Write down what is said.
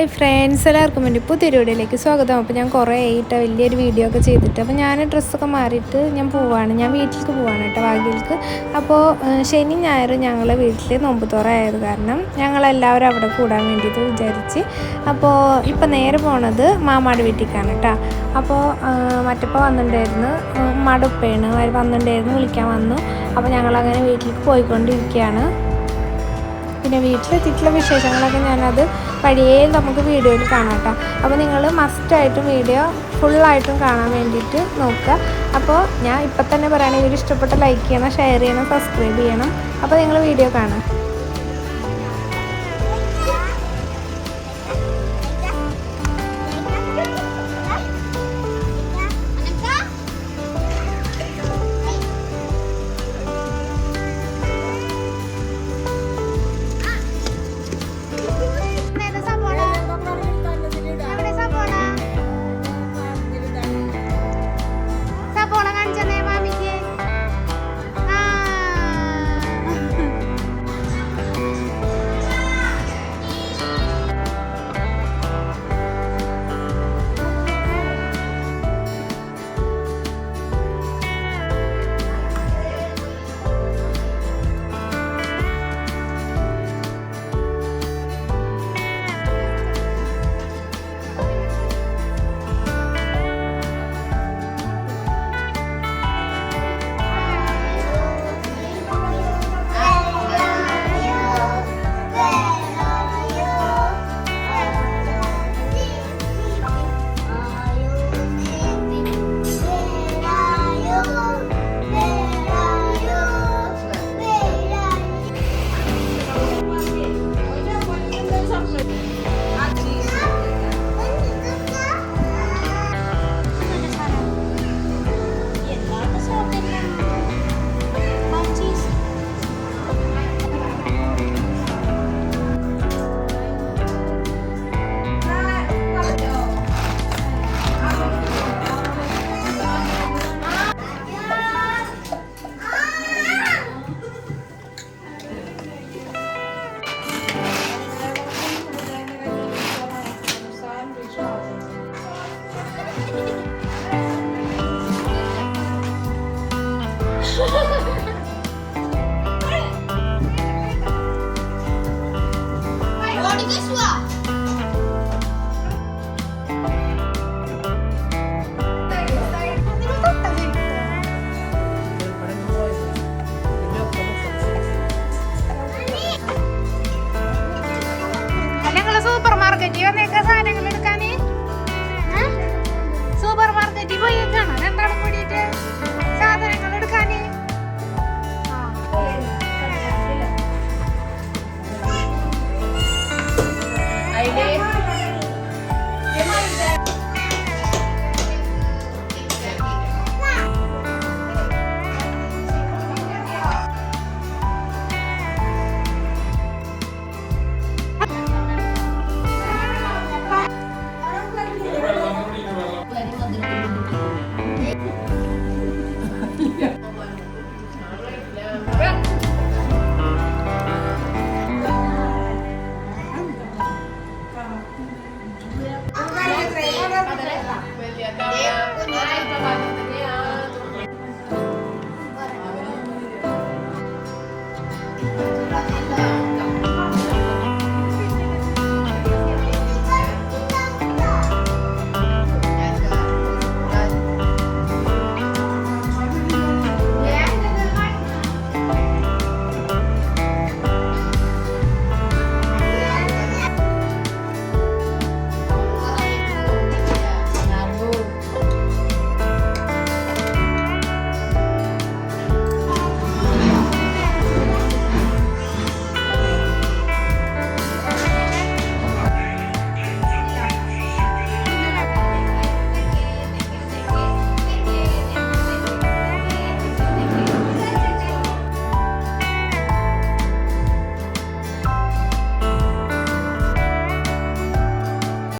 Hi friends, എല്ലാവർക്കും വേണ്ടി പുതിയൊരു വീഡിയോയിലേക്ക് സ്വാഗതം. അപ്പോൾ ഞാൻ കുറേ ആയിട്ട് വലിയൊരു വീഡിയോ ഒക്കെ ചെയ്തിട്ട് അപ്പോൾ ഞാൻ ഡ്രസ്സൊക്കെ മാറിയിട്ട് ഞാൻ വീട്ടിലേക്ക് പോവാണ് കേട്ടോ, വാഗിയിലേക്ക്. അപ്പോൾ ശനി ഞായർ ഞങ്ങൾ വീട്ടിൽ നോമ്പ് തുറയായത് കാരണം ഞങ്ങളെല്ലാവരും അവിടെ കൂടാൻ വേണ്ടിയിട്ട് വിചാരിച്ച്. അപ്പോൾ ഇപ്പം നേരെ പോണത് മാമാട് വീട്ടിലേക്കാണ് കേട്ടോ. അപ്പോൾ മറ്റപ്പോൾ വന്നിട്ടുണ്ടായിരുന്നു, ഉമ്മാടെ ഉപ്പയാണ് വന്നിട്ടുണ്ടായിരുന്നു, വിളിക്കാൻ വന്നു. അപ്പോൾ ഞങ്ങളങ്ങനെ വീട്ടിലേക്ക് പോയിക്കൊണ്ടിരിക്കുകയാണ്. പിന്നെ വീട്ടിലെത്തിയിട്ടുള്ള വിശേഷങ്ങളൊക്കെ ഞാനത് വഴിയേ നമുക്ക് വീഡിയോയിൽ കാണാം കേട്ടോ. അപ്പോൾ നിങ്ങൾ മസ്റ്റായിട്ടും വീഡിയോ ഫുള്ളായിട്ടും കാണാൻ വേണ്ടിയിട്ട് നോക്കുക. അപ്പോൾ ഞാൻ ഇപ്പം തന്നെ പറയുകയാണെങ്കിൽ വീഡിയോ ഇഷ്ടപ്പെട്ട ലൈക്ക് ചെയ്യണം, ഷെയർ ചെയ്യണം, സബ്സ്ക്രൈബ് ചെയ്യണം. അപ്പോൾ നിങ്ങൾ വീഡിയോ കാണാം. സൂപ്പർ മാർക്കറ്റിൽ വന്നേക്ക സാധനങ്ങൾ എടുക്കാന്. സൂപ്പർ മാർക്കറ്റിൽ പോയി